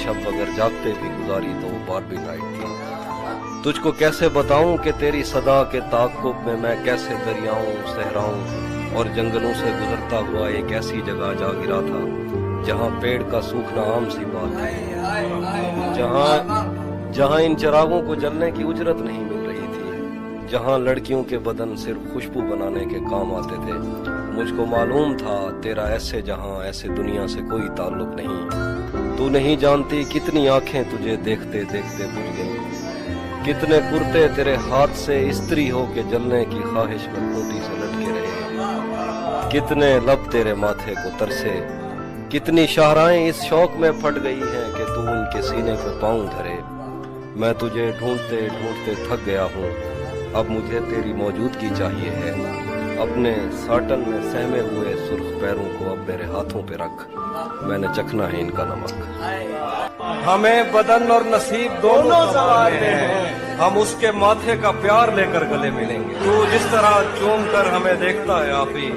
शब अगर जागते भी गुजारी तो वो बारबी नाइट थी। तुझको कैसे बताऊं कि तेरी सदा के ताक़ुब में मैं कैसे दरियाओं, सहराओं और जंगलों से गुजरता हुआ एक ऐसी जगह जा गिरा था जहां पेड़ का सूखना आम सी बात है, जहां इन चिरागों को जलने की उजरत नहीं मिल रही थी, जहां लड़कियों के बदन सिर्फ खुशबू बनाने के काम आते थे। मुझको मालूम था तेरा ऐसे जहां, ऐसे दुनिया से कोई ताल्लुक नहीं। तू नहीं जानती कितनी आंखें तुझे देखते देखते बुझ गई, कितने कुर्ते तेरे हाथ से इस्त्री हो के जलने की ख्वाहिश में खूंटी से लटके रहे, कितने लब तेरे माथे को तरसे, कितनी शाहराएं इस शौक में फट गई हैं कि तू उनके सीने पे पाँव धरे। मैं तुझे ढूंढते ढूंढते थक गया हूँ, अब मुझे तेरी मौजूदगी चाहिए है। अपने साटन में सहमे हुए सुर्ख पैरों को अब मेरे हाथों पे रख, मैंने चखना है इनका नमक। हमें बदन और नसीब दोनों संवारने हैं, हम उसके माथे का प्यार लेकर गले मिलेंगे। तू जिस तरह चूम कर हमें देखता है आफी,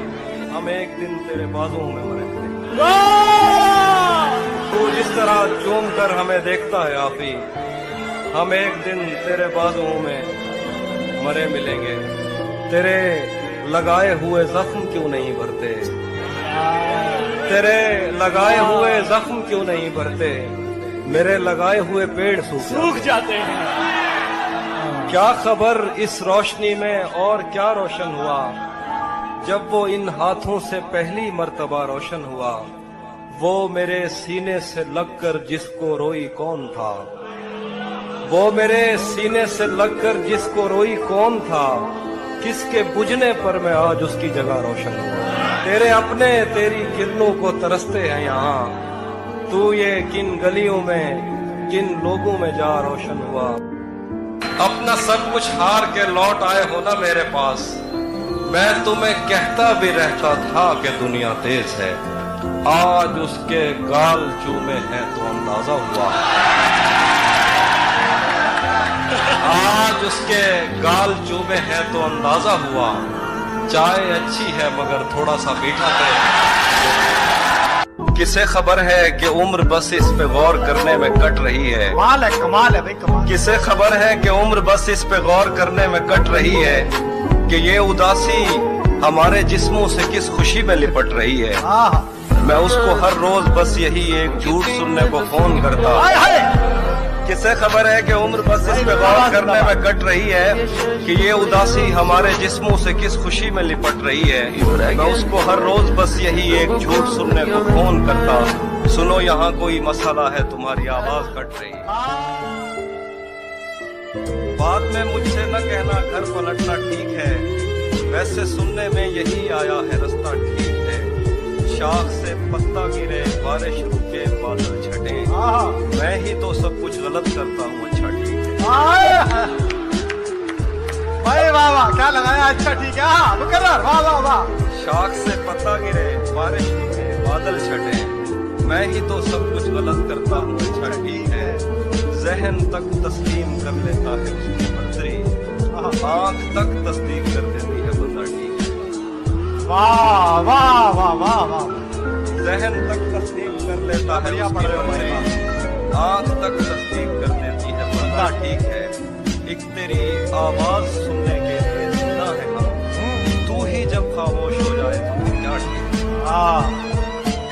हम एक दिन तेरे बाजुओं में मरे मिलेंगे। तू जिस तरह चूम कर हमें देखता है आफी, हम एक दिन तेरे बाजुओं में मरे मिलेंगे। तेरे लगाए हुए जख्म क्यों नहीं भरते, तेरे लगाए हुए जख्म क्यों नहीं भरते, मेरे लगाए हुए पेड़ सूख जाते हैं। क्या खबर इस रोशनी में और क्या रोशन हुआ, जब वो इन हाथों से पहली मर्तबा रोशन हुआ। वो मेरे सीने से लगकर जिसको रोई कौन था, वो मेरे सीने से लगकर जिसको रोई कौन था, किसके बुझने पर मैं आज उसकी जगह रोशन हुआ। तेरे अपने तेरी किरणों को तरसते हैं यहाँ, तू ये किन गलियों में किन लोगों में जा रोशन हुआ। अपना सब कुछ हार के लौट आए हो ना मेरे पास, मैं तुम्हें कहता भी रहता था कि दुनिया तेज है, आज उसके गाल चूमे हैं तो अंदाजा हुआ। आज उसके गाल चूमे हैं तो अंदाजा हुआ, चाय अच्छी है मगर थोड़ा सा मीठा है। किसे खबर है कि उम्र बस इस पे गौर करने में कट रही है, कमाल है भाई कमाल। किसे खबर है कि उम्र बस इस पे गौर करने में कट रही है, कि ये उदासी हमारे जिस्मों से किस खुशी में लिपट रही है। मैं उसको हर रोज बस यही एक झूठ सुनने को फोन करता। किसे खबर है कि उम्र बस इस पे गौर करने में कट रही है, कि ये उदासी हमारे जिस्मों से किस खुशी में लिपट रही है। मैं उसको हर रोज बस यही एक झूठ सुनने को फोन करता, सुनो यहाँ कोई मसला है तुम्हारी आवाज कट रही। बाद में मुझसे न कहना घर पलटना ठीक है, वैसे सुनने में यही आया है रास्ता ठीक है। शाख से पत्ता गिरे बारिश रुके बादल छटे, मैं ही तो सब कुछ गलत करता हूँ अच्छा ठीक है। वाह वाह क्या लगाया, अच्छा ठीक है मुकर्रर, वाह वाह वाह। शाख से पत्ता गिरे बारिश रुके बादल छटे, मैं ही तो सब कुछ गलत करता हूँ अच्छा ठीक है। जहन तक तस्लीम कर लेता है उसकी मंजरी, आंख तक तस्दीक कर देती है बंदा ठीक है। वाह वाह वाह वाह वाह। जहन तक तस्दीक कर लेता है उसकी मंजरी, आंख तक तस्दीक कर देती है बंदा ठीक है। एक तेरी आवाज सुनने के लिए जिंदा है हम, तू ही जब खामोश हो जाए तो फिर क्या ठीक है।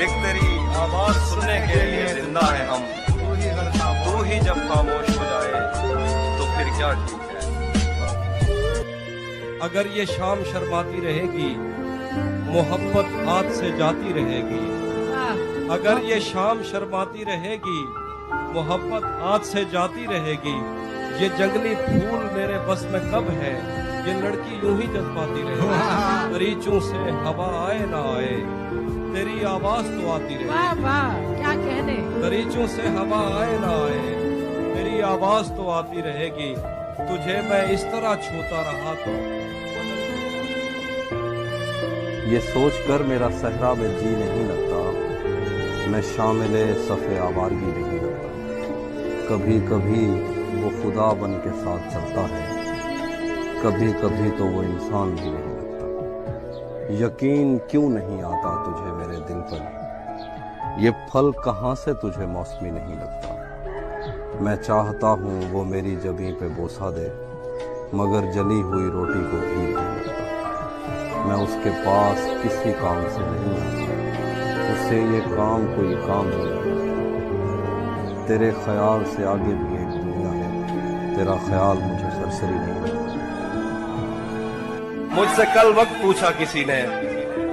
एक तेरी आवाज सुनने के लिए जिंदा है हम, तू ही जब खामोश हो जाए तो फिर क्या ठीक है। अगर ये शाम शर्माती रहेगी, मोहब्बत हाथ से जाती रहेगी। अगर ये शाम शर्माती रहेगी, मोहब्बत हाथ से जाती रहेगी। ये जंगली फूल मेरे बस में कब है, ये लड़की यूं ही जज्बाती रहेगी। दरीचों से हवा आए ना आए, तेरी आवाज तो आती रहेगी। वाह वाह क्या कहने। दरीचों से हवा आए ना आए, तेरी आवाज तो आती रहेगी। तुझे मैं इस तरह छूता रहा तो ये सोच कर मेरा सहरा में जी नहीं लगता, मैं शामिल सफ़े आवारगी नहीं लगता। कभी कभी वो खुदा बन के साथ चलता है, कभी कभी तो वो इंसान भी नहीं लगता। यकीन क्यों नहीं आता तुझे मेरे दिल पर, ये फल कहाँ से तुझे मौसमी नहीं लगता। मैं चाहता हूँ वो मेरी जबीं पे बोसा दे, मगर जली हुई रोटी को घी नहीं लगता। मैं उसके पास किसी काम से नहीं आता, उससे ये काम कोई काम नहीं लगता। तेरे ख्याल से आगे भी एक दुनिया है, तेरा ख्याल मुझे सरसरी नहीं लगता। मुझसे कल वक्त पूछा किसी ने,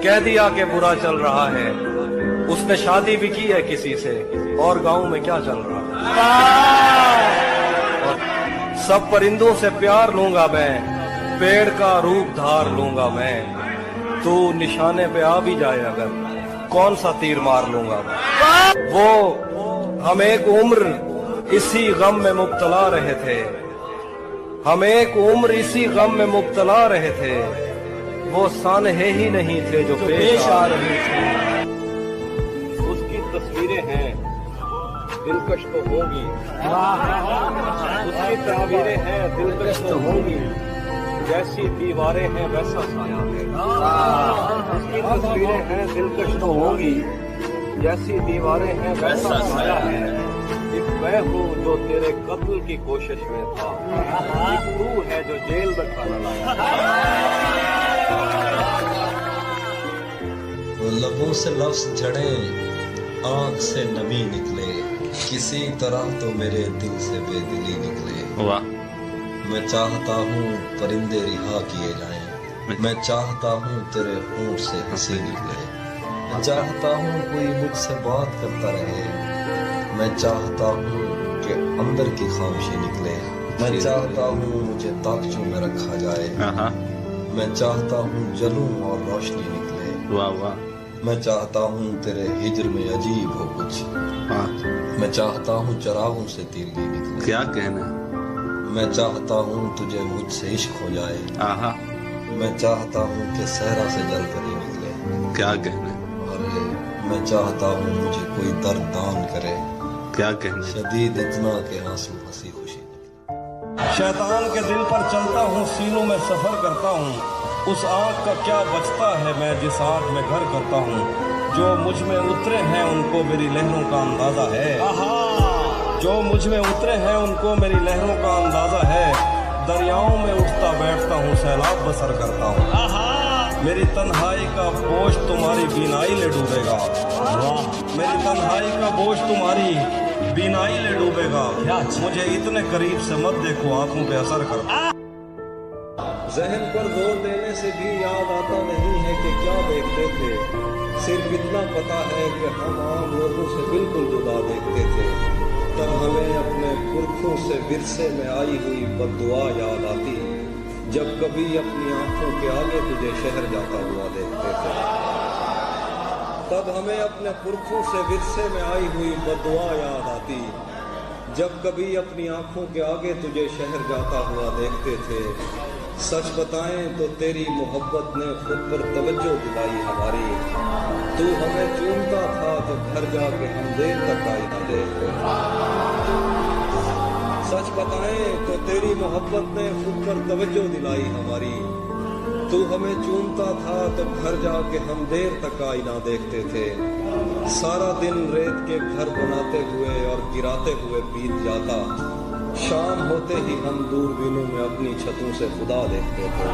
कह दिया कि बुरा चल रहा है। उसने शादी भी की है किसी से, और गांव में क्या चल रहा है। और सब परिंदों से प्यार लूंगा मैं, पेड़ का रूप धार लूंगा मैं। तू निशाने पे आ भी जाए अगर, कौन सा तीर मार लूंगा मैं। वो हम एक उम्र इसी गम में मुब्तला रहे थे, हम एक उम्र इसी गम में मुब्तला रहे थे। वो सानहे ही नहीं थे जो पेश आ रहे थे। उसकी तस्वीरें हैं दिलकश तो होंगी, उसकी तस्वीरें हैं दिलकश तो होंगी। जैसी दीवारें हैं वैसा साया है। उसकी तस्वीरें हैं दिलकश तो होंगी, जैसी दीवारें हैं वैसा साया है। एक मैं हूँ जो तेरे कत्ल की कोशिश में था, एक तू है जो जेल में खाना लाया। वो लबों से लफ्ज झड़े, आँख से नमी निकले, किसी तरह तो मेरे दिल से बेदिली निकले। वाह। मैं चाहता हूँ परिंदे रिहा किए जाएं, मैं चाहता हूँ तेरे होंठ से हंसी निकले। मैं चाहता हूँ कोई मुझसे बात करता रहे, मैं चाहता हूँ कि अंदर की खामोशी निकले। मैं चाहता हूँ मुझे ताकचों में रखा जाए, मैं चाहता हूँ जलूं और रोशनी निकले। वाह वाह। मैं चाहता हूँ तेरे हिज्र में अजीब हो कुछ, मैं चाहता हूँ चरागों से तीरगी निकले। क्या कहना। मैं चाहता हूँ तुझे मुझसे इश्क हो जाए, आहा। मैं चाहता हूँ कि सहरा से जल कर ही निकले। क्या कहना। और मैं चाहता हूँ मुझे कोई दर्द दान करे, क्या कहना। शदीद इतना के आंसू हंसी खुशी। शैतान के दिल पर चलता हूँ, सीनों में सफर करता हूँ। उस आँख का क्या बचता है मैं जिस आँख में घर करता हूँ। जो मुझ में उतरे हैं उनको मेरी लहरों का अंदाजा है, जो मुझ में उतरे हैं उनको मेरी लहरों का अंदाजा है। दरियाओं में उठता बैठता हूँ, सैलाब बसर करता हूँ। मेरी तन्हाई का बोझ तुम्हारी बीनाई ले डूबेगा, मेरी तन्हाई का बोझ तुम्हारी बीनाई ले डूबेगा। मुझे इतने करीब से मत देखो, आंखों पे असर कर। जहन पर जोर देने से भी याद आता नहीं है कि क्या देखते थे। सिर्फ इतना पता है कि हम आम लोगों से बिल्कुल जुदा देखते थे। तब हमें अपने पुरखों से विरसे में आई हुई बद्दुआ याद आती, जब कभी अपनी आंखों के आगे तुझे शहर जाता हुआ देखते थे। तब हमें अपने पुरखों से विरसे में आई हुई बद्दुआ याद आती, जब कभी अपनी आंखों के आगे तुझे शहर जाता हुआ देखते थे। सच बताएं तो तेरी मोहब्बत ने खुद पर तवज्जो दिलाई हमारी। तू हमें चूमता था तो घर जाके हम देर तक आई न देखते। सच बताएं तो तेरी मोहब्बत ने खुद पर तवज्जो दिलाई हमारी। तू हमें चूमता था तो घर जाके हम देर तक आई ना देखते थे। सारा दिन रेत के घर बनाते हुए और गिराते हुए बीत जाता, शाम होते ही हम दूरबीनों में अपनी छतों से खुदा देखते थे।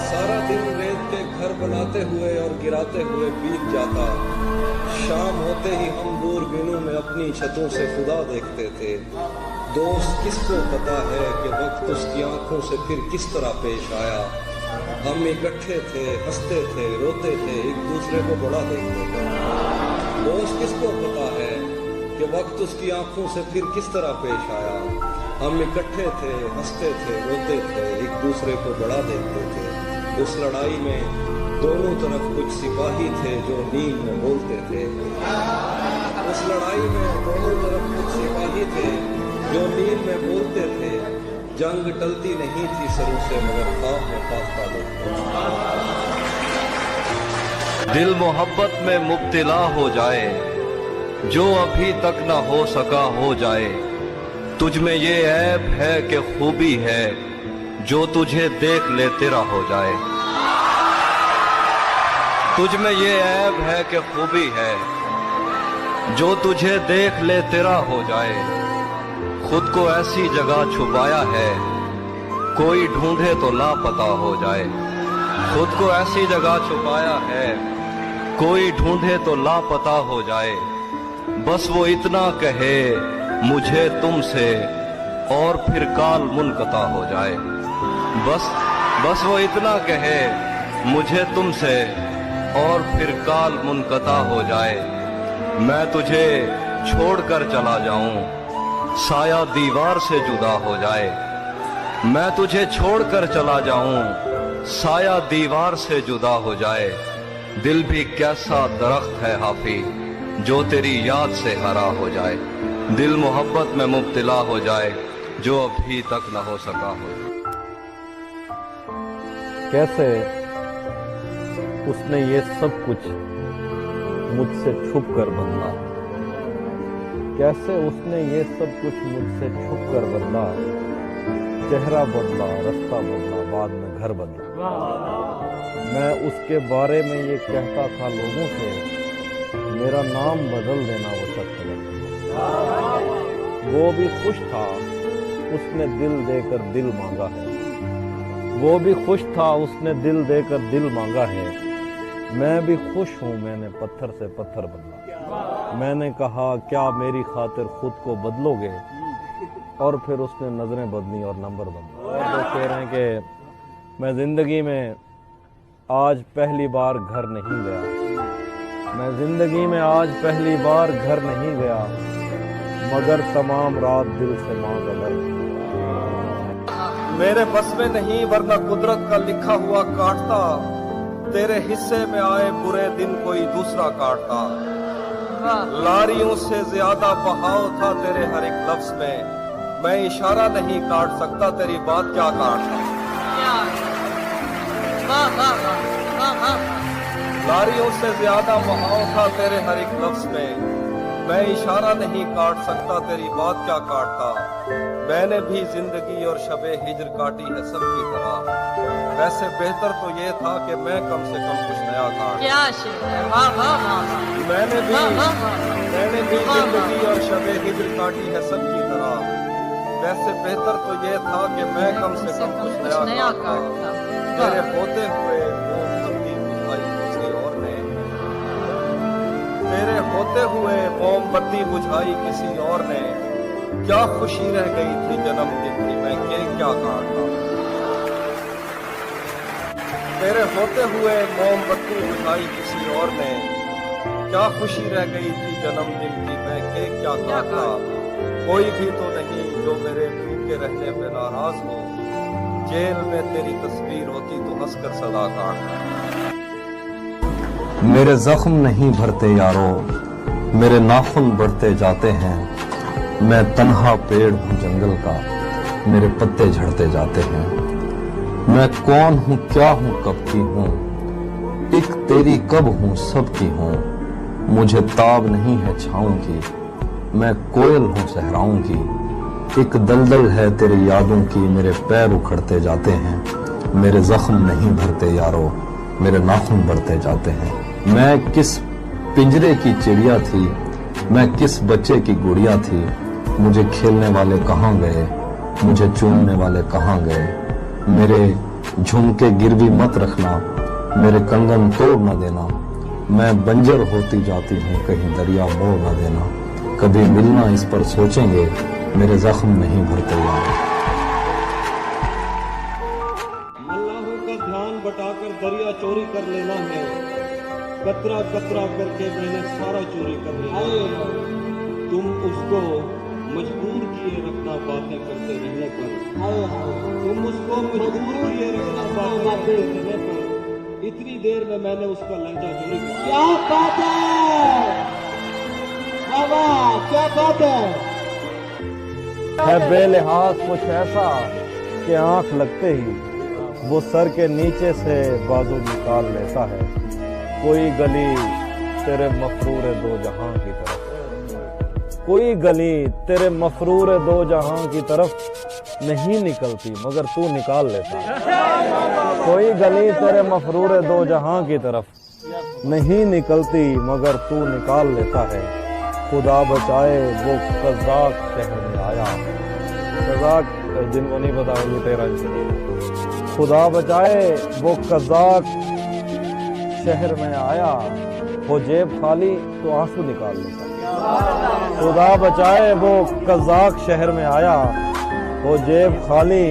सारा दिन रेत के घर बनाते हुए और गिराते हुए बीत जाता, शाम होते ही हम दूरबीनों में अपनी छतों से खुदा देखते थे। दोस्त किसको पता है कि वक्त उसकी आंखों से फिर किस तरह पेश आया। हम इकट्ठे थे, हंसते थे, रोते थे, एक दूसरे को बड़ा देखते थे। दोस्त किसको पता है कि वक्त उसकी आंखों से फिर किस तरह पेश आया। हम इकट्ठे थे, हंसते थे, रोते थे, एक दूसरे को बड़ा देखते थे। उस लड़ाई में दोनों तरफ कुछ सिपाही थे जो नींद में बोलते थे। उस लड़ाई में दोनों तरफ कुछ सिपाही थे जो नींद में बोलते थे। जंग टलती नहीं थी सरों से, मगर ख्वाब में फाख्ता देखते। दिल मोहब्बत में मुब्तला हो जाए, जो अभी तक न हो सका हो जाए। तुझ में ये ऐब है कि खूबी है, जो तुझे देख ले तेरा हो जाए। तुझ में ये ऐब है कि खूबी है, जो तुझे देख ले तेरा हो जाए, खुद को ऐसी जगह छुपाया है, कोई ढूंढे तो लापता हो जाए। खुद को ऐसी जगह छुपाया है, कोई ढूंढे तो लापता हो जाए। बस वो इतना कहे मुझे तुमसे, और फिर काल मुनक़ता हो जाए। बस वो इतना कहे मुझे तुमसे, और फिर काल मुनक़ता हो जाए। मैं तुझे छोड़कर चला जाऊं, साया दीवार से जुदा हो जाए। मैं तुझे छोड़कर चला जाऊं, साया दीवार से जुदा हो जाए। दिल भी कैसा दरख्त है हाफी, जो तेरी याद से हरा हो जाए। दिल मोहब्बत में मुब्तला हो जाए, जो अभी तक न हो सका हो। कैसे उसने ये सब कुछ मुझसे छुप कर बदला, कैसे उसने ये सब कुछ मुझसे छुप कर बदला। चेहरा बदला, रास्ता बदला, बाद में घर बदला। मैं उसके बारे में ये कहता था लोगों से, मेरा नाम बदल देना वो शख्स गलत। वो भी खुश था, उसने दिल देकर दिल मांगा है। वो भी खुश था, उसने दिल देकर दिल मांगा है। मैं भी खुश हूँ, मैंने पत्थर से पत्थर बदला। मैंने कहा क्या मेरी खातिर खुद को बदलोगे, और फिर उसने नजरें बदली और नंबर बदला। और वो कह रहे हैं कि मैं जिंदगी में आज पहली बार घर नहीं गया, मैं जिंदगी में आज पहली बार घर नहीं गया, मगर तमाम रात दिल से मांगा दर्द। मेरे बस में नहीं वरना कुदरत का लिखा हुआ काटता, तेरे हिस्से में आए बुरे दिन कोई दूसरा काटता। लारियों से ज्यादा बहाव था तेरे हर एक लफ्ज में, मैं इशारा नहीं काट सकता, तेरी बात क्या काटता। लारियों से ज्यादा बहाव था तेरे हर एक लफ्ज में, मैं इशारा नहीं काट सकता, तेरी बात क्या काटता। मैंने भी जिंदगी और शबे हिजर काटी है सबकी तरह, वैसे बेहतर तो ये था कि मैं कम से कम कुछ नया काट। क्या शेर है, वाह वाह वाह। मैंने भी जिंदगी और शबे हिजर काटी है सबकी तरह, वैसे बेहतर तो ये था कि मैं कम से कम कुछ नया काटता। तेरे होते हुए मोमबत्ती बुझाई किसी और ने, तेरे होते हुए मोमबत्ती बुझाई किसी और ने, क्या खुशी रह गई थी जन्मदिन की, मैं केक क्या काटता। तेरे होते हुए मोमबत्ती बुझाई किसी और ने, क्या खुशी रह गई थी जन्मदिन की, मैं केक क्या काटता। कोई भी तो नहीं जो मेरे भूखे रहने पे नाराज हो, जेल में तेरी तस्वीर होती तो हंसकर सदा काटता। मेरे जख्म नहीं भरते यारो, मेरे नाखून बढ़ते जाते हैं। मैं तन्हा पेड़ हूँ जंगल का, मेरे पत्ते झड़ते जाते हैं। मैं कौन हूँ, क्या हूँ, कब की हूँ, एक तेरी कब हूँ, सब की हूँ। मुझे ताब नहीं है छाँव की, मैं कोयल हूँ सहराओं की। एक दलदल है तेरी यादों की, मेरे पैर उखड़ते जाते हैं। मेरे जख्म नहीं भरते यारो, मेरे नाखून बढ़ते जाते हैं। मैं किस पिंजरे की चिड़िया थी, मैं किस बच्चे की गुड़िया थी। मुझे खेलने वाले कहाँ गए, मुझे चूमने वाले कहाँ गए। मेरे झुमके गिरवी मत रखना, मेरे कंगन तोड़ न देना। मैं बंजर होती जाती हूँ, कहीं दरिया मोड़ न देना। कभी मिलना इस पर सोचेंगे, मेरे जख्म नहीं भरते यार। अल्लाह का ध्यान बटाकर दरिया चोरी कर लेना है, कतरा कतरा करके मैंने सारा चोरी कर लिया। तुम उसको मजबूर किए रखना बातें करते रहने पर, तुम उसको मजबूर किए रखना बातें करने पर। इतनी देर में मैंने उसका लहजा चोरी कर लिया। क्या बात है, क्या बात है बेलिहाज कुछ ऐसा कि आंख लगते ही वो सर के नीचे से बाजू निकाल लेता है। कोई गली तेरे मफरूर दो जहां की तरफ, कोई गली तेरे मफरूर दो जहां की तरफ नहीं निकलती, मगर तू निकाल लेता है। कोई गली तेरे मफरूर दो जहां की तरफ नहीं निकलती, मगर तू निकाल लेता है। खुदा बचाए वो कज़ाक शहर में आया। कज़ाक जिनको नहीं पता वो तेरा खुदा बचाए वो कज़ाक शहर में आया, वो जेब खाली तो आंसू निकाल लेता। खुदा बचाए वो कज़ाक शहर में आया, वो जेब खाली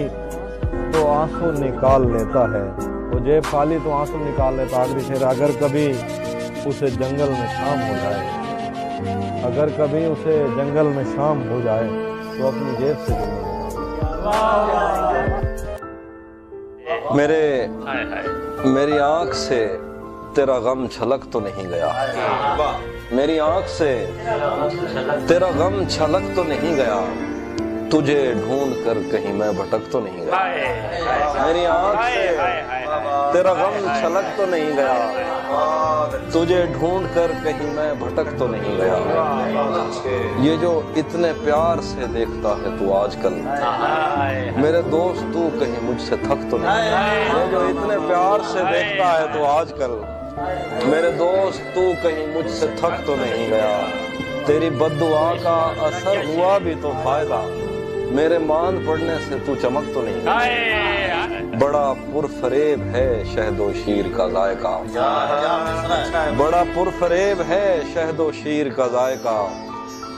तो आंसू निकाल लेता है। वो जेब खाली तो आंसू निकाल लेता। आखिरी शेर, अगर कभी उसे जंगल में शाम हो जाए, अगर कभी उसे जंगल में शाम हो जाए तो अपनी जेब से मेरी आंख से तेरा गम छलक तो नहीं गया, मेरी आंख से तेरा गम छलक तो नहीं गया, तुझे ढूंढ कर कहीं मैं भटक तो नहीं गया। मेरी आंख से तेरा गम छलक तो नहीं गया, तुझे ढूंढ कर कहीं मैं भटक तो नहीं गया। ये जो इतने प्यार से देखता है तू आजकल, मेरे दोस्त तू कहीं मुझसे थक तो नहीं गया। ये जो इतने प्यार से देखता है तू आजकल, मेरे दोस्त तू कहीं मुझसे थक तो नहीं गया। तेरी बद्दुआ का असर हुआ भी तो फायदा, मेरे मान पड़ने से तू चमक तो नहीं गया। बड़ा पुरफरेब है शहदो शीर का जायका, बड़ा पुरफरेब है शहदो शीर का जायका,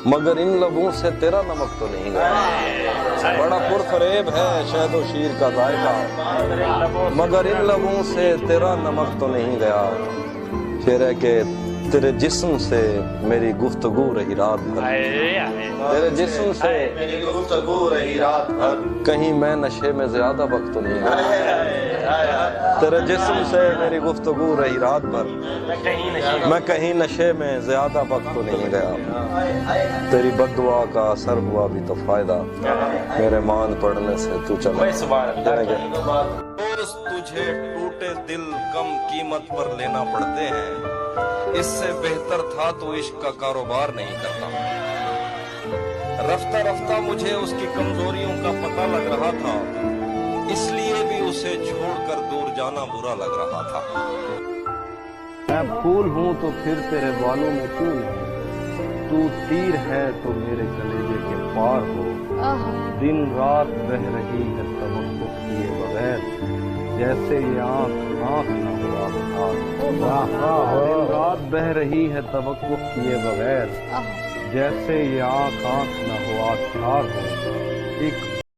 मगर इन लबों से तेरा नमक तो नहीं गया। बड़ा पुरफरेब है शहदो शीर का जायका, मगर इन लबों से तेरा नमक तो नहीं गया। शेर है कि तेरे जिस्म से मेरी गुफ्तगू रही रात भर, तेरे जिस्म से मेरी गुफ्तगू रही रात भर, कहीं मैं नशे में ज्यादा वक्त तो नहीं गया। तेरे जिस्म से मेरी गुफ्तगू रही रात भर, मैं कहीं नशे में ज्यादा वक्त तो नहीं गया। तेरी बद्दुआ का असर हुआ भी तो फायदा, मेरे मान पड़ने से तू चला। तुझे टूटे दिल कम कीमत पर लेना पड़ते हैं, इससे बेहतर था तो इश्क का कारोबार नहीं करता। रफ्ता रफ्ता मुझे उसकी कमजोरियों का पता लग रहा था, इसलिए भी उसे छोड़कर दूर जाना बुरा लग रहा था। मैं फूल हूँ तो फिर तेरे बालों में क्यों नहीं, तू तीर है तो मेरे कलेजे के पार हो। दिन रात बह रही है तवक्कुफ किए बगैर, जैसे ये आँख आँख न हो आबदार। दिन रात बह रही है तवक्कुफ किए बगैर, जैसे ये आँख आँख न हो आबदार हो। एक